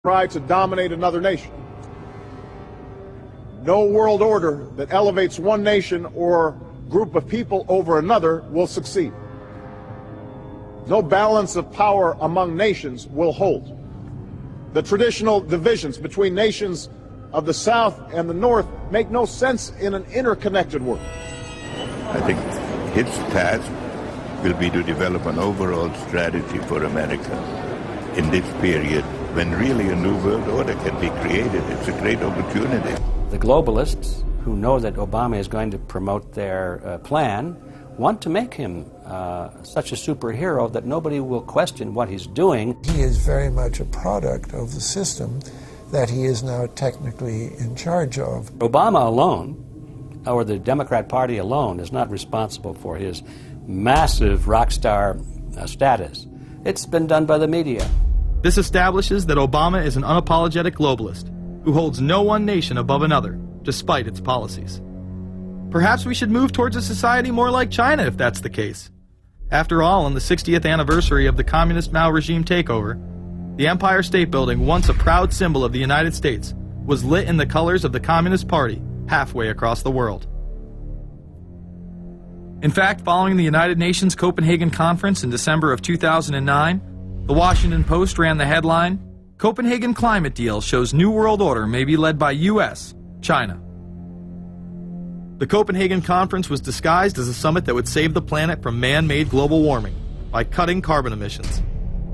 try to dominate another nation. No world order that elevates one nation or group of people over another will succeed. No balance of power among nations will hold. The traditional divisions between nations of the South and the North make no sense in an interconnected world. I think its task will be to develop an overall strategy for America in this period when really a new world order can be created. It's a great opportunity. The globalists, who know that Obama is going to promote their plan, want to make him such a superhero that nobody will question what he's doing. He is very much a product of the system that he is now technically in charge of. Obama alone, or the Democrat Party alone, is not responsible for his massive rock star status. It's been done by the media. This establishes that Obama is an unapologetic globalist who holds no one nation above another, despite its policies. Perhaps we should move towards a society more like China if that's the case. After all, on the 60th anniversary of the communist Mao regime takeover, the Empire State Building, once a proud symbol of the United States, was lit in the colors of the Communist Party halfway across the world. In fact, following the United Nations Copenhagen Conference in December of 2009, the Washington Post ran the headline, "Copenhagen Climate Deal Shows New World Order May Be Led by U.S., China." The Copenhagen Conference was disguised as a summit that would save the planet from man-made global warming by cutting carbon emissions.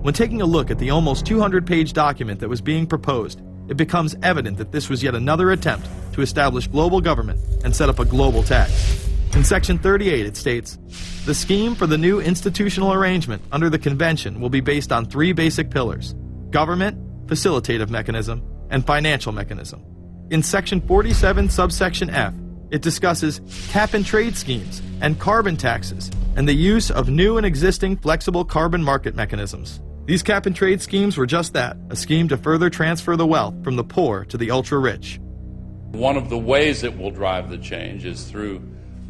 When taking a look at the almost 200-page document that was being proposed, it becomes evident that this was yet another attempt to establish global government and set up a global tax. In Section 38, it states, "The scheme for the new institutional arrangement under the Convention will be based on three basic pillars: government, facilitative mechanism, and financial mechanism." In Section 47, subsection F, it discusses cap-and-trade schemes and carbon taxes and the use of new and existing flexible carbon market mechanisms. These cap-and-trade schemes were just that, a scheme to further transfer the wealth from the poor to the ultra-rich. One of the ways it will drive the change is through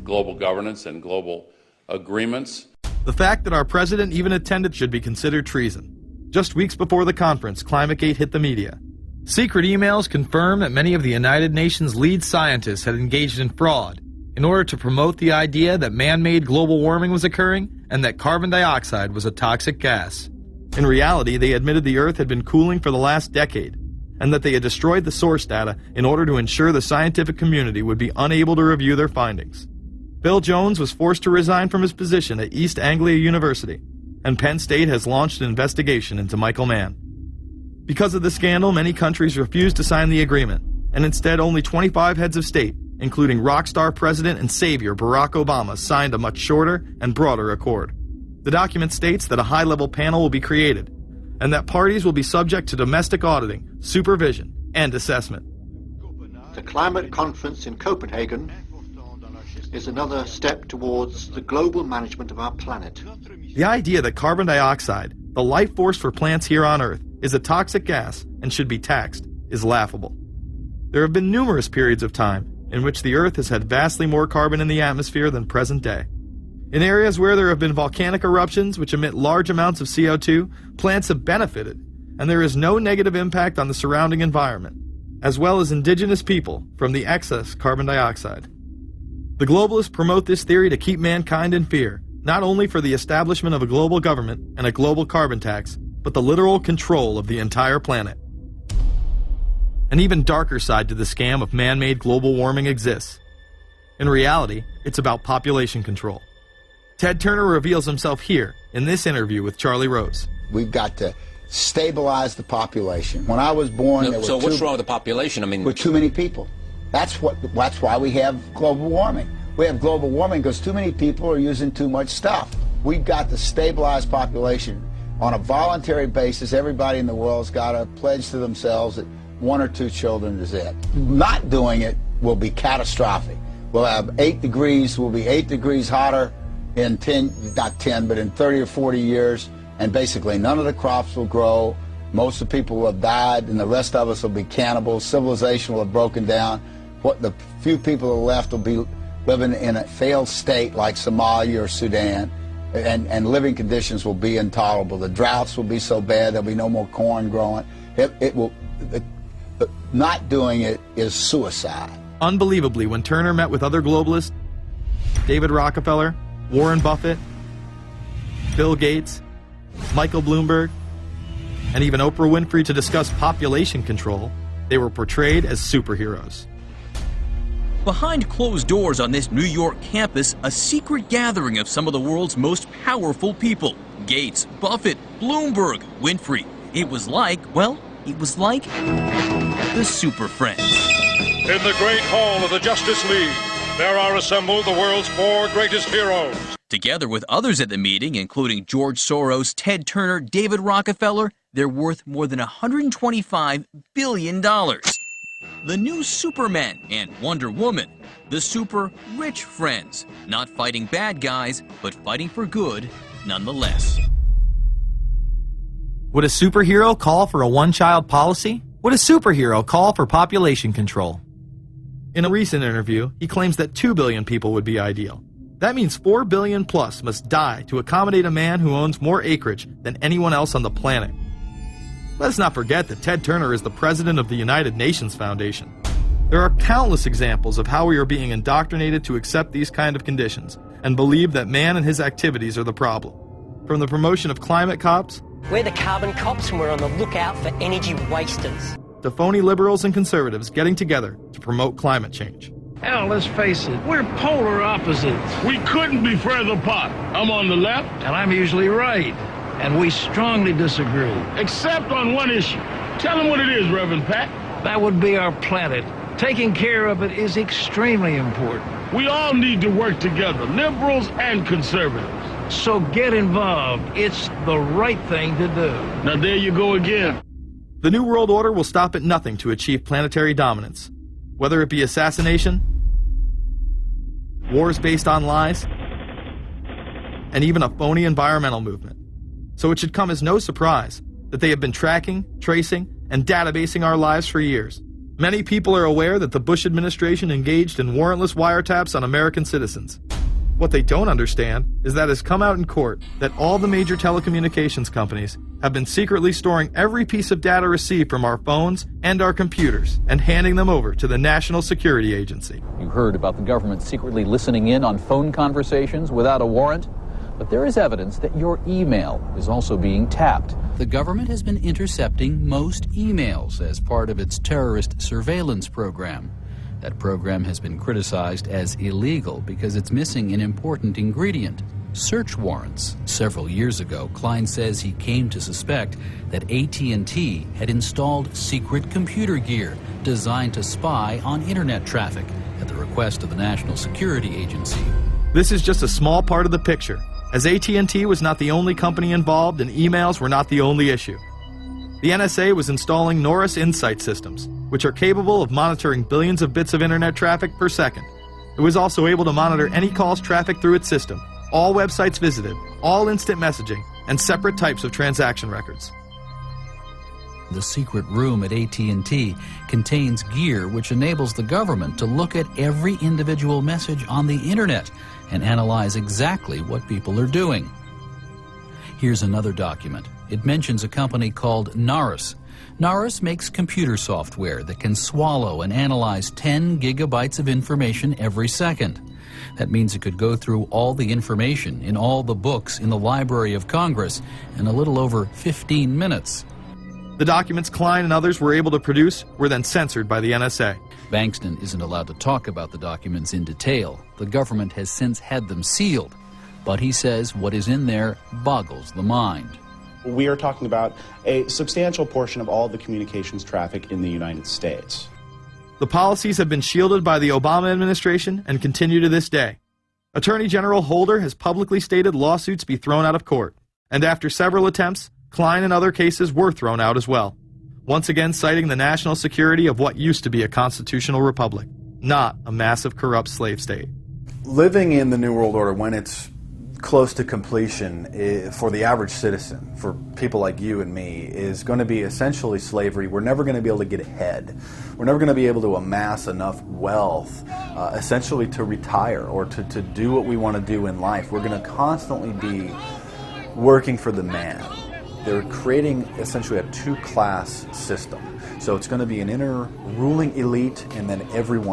global governance and global agreements. The fact that our president even attended should be considered treason. Just weeks before the conference, ClimateGate hit the media. Secret emails confirm that many of the United Nations lead scientists had engaged in fraud in order to promote the idea that man-made global warming was occurring and that carbon dioxide was a toxic gas. In reality, they admitted the Earth had been cooling for the last decade and that they had destroyed the source data in order to ensure the scientific community would be unable to review their findings. Bill Jones was forced to resign from his position at East Anglia University, and Penn State has launched an investigation into Michael Mann. Because of the scandal, many countries refused to sign the agreement, and instead only 25 heads of state, including rock star President and Savior Barack Obama, signed a much shorter and broader accord. The document states that a high-level panel will be created, and that parties will be subject to domestic auditing, supervision, and assessment. The climate conference in Copenhagen is another step towards the global management of our planet. The idea that carbon dioxide, the life force for plants here on Earth, is a toxic gas and should be taxed is laughable. There have been numerous periods of time in which the Earth has had vastly more carbon in the atmosphere than present day. In areas where there have been volcanic eruptions which emit large amounts of CO2, plants have benefited, and there is no negative impact on the surrounding environment, as well as indigenous people from the excess carbon dioxide. The globalists promote this theory to keep mankind in fear, not only for the establishment of a global government and a global carbon tax, but the literal control of the entire planet. An even darker side to the scam of man-made global warming exists. In reality, it's about population control. Ted Turner reveals himself here in this interview with Charlie Rose. We've got to stabilize the population. When I was born, there so what's wrong with the population? I mean, with too many people. That's why we have global warming. We have global warming because too many people are using too much stuff. We've got to stabilize population. On a voluntary basis, everybody in the world's got to pledge to themselves that 1 or 2 children is it. Not doing it will be catastrophic. We'll have 8 degrees, we'll be 8 degrees hotter in 30 or 40 years, and basically none of the crops will grow. Most of the people will have died, and the rest of us will be cannibals. Civilization will have broken down. What the few people who are left will be living in a failed state like Somalia or Sudan, and living conditions will be intolerable. The droughts will be so bad there'll be no more corn growing. It will not doing it is suicide. Unbelievably, when Turner met with other globalists, David Rockefeller, Warren Buffett, Bill Gates, Michael Bloomberg, and even Oprah Winfrey to discuss population control, they were portrayed as superheroes. Behind closed doors on this New York campus, a secret gathering of some of the world's most powerful people. Gates, Buffett, Bloomberg, Winfrey. It was like the Super Friends. In the great hall of the Justice League, there are assembled the world's 4 greatest heroes. Together with others at the meeting, including George Soros, Ted Turner, David Rockefeller, they're worth more than $125 billion. The new Superman and Wonder Woman, the super rich friends, not fighting bad guys, but fighting for good nonetheless. Would a superhero call for a one-child policy? Would a superhero call for population control? In a recent interview, he claims that 2 billion people would be ideal. That means 4 billion plus must die to accommodate a man who owns more acreage than anyone else on the planet. Let's not forget that Ted Turner is the president of the United Nations Foundation. There are countless examples of how we are being indoctrinated to accept these kind of conditions and believe that man and his activities are the problem. From the promotion of climate cops, we're the carbon cops and we're on the lookout for energy wasters, to phony liberals and conservatives getting together to promote climate change. Hell, let's face it, we're polar opposites. We couldn't be further apart. I'm on the left, And I'm usually right. And we strongly disagree. except on one issue. Tell them what it is, Reverend Pat. That would be our planet. Taking care of it is extremely important. We all need to work together, liberals and conservatives. So get involved. It's the right thing to do. Now there you go again. The New World Order will stop at nothing to achieve planetary dominance, whether it be assassination, wars based on lies, and even a phony environmental movement. So it should come as no surprise that they have been tracking, tracing, and databasing our lives for years. Many people are aware that the Bush administration engaged in warrantless wiretaps on American citizens. What they don't understand is that it has come out in court that all the major telecommunications companies have been secretly storing every piece of data received from our phones and our computers and handing them over to the National Security Agency. You heard about the government secretly listening in on phone conversations without a warrant, but there is evidence that your email is also being tapped. The government has been intercepting most emails as part of its terrorist surveillance program. That program has been criticized as illegal because it's missing an important ingredient: search warrants. Several years ago, Klein says he came to suspect that AT&T had installed secret computer gear designed to spy on internet traffic at the request of the National Security Agency. This is just a small part of the picture, as AT&T was not the only company involved and emails were not the only issue. The NSA was installing Norris Insight systems, which are capable of monitoring billions of bits of internet traffic per second. It was also able to monitor any calls trafficked through its system, all websites visited, all instant messaging, and separate types of transaction records. The secret room at AT&T contains gear which enables the government to look at every individual message on the internet and analyze exactly what people are doing. Here's another document. It mentions a company called Norris. Norris makes computer software that can swallow and analyze 10 gigabytes of information every second. That means it could go through all the information in all the books in the Library of Congress in a little over 15 minutes. The documents Klein and others were able to produce were then censored by the NSA. Bankston isn't allowed to talk about the documents in detail. The government has since had them sealed. But he says what is in there boggles the mind. We are talking about a substantial portion of all the communications traffic in the United States. The policies have been shielded by the Obama administration and continue to this day. Attorney General Holder has publicly stated lawsuits be thrown out of court. And after several attempts, Klein and other cases were thrown out as well. Once again citing the national security of what used to be a constitutional republic, not a massive corrupt slave state. Living in the New World Order, when it's close to completion, for the average citizen, for people like you and me, is going to be essentially slavery. We're never going to be able to get ahead. We're never going to be able to amass enough wealth, essentially to retire or to do what we want to do in life. We're going to constantly be working for the man. They're creating essentially a two-class system. So it's going to be an inner ruling elite and then everyone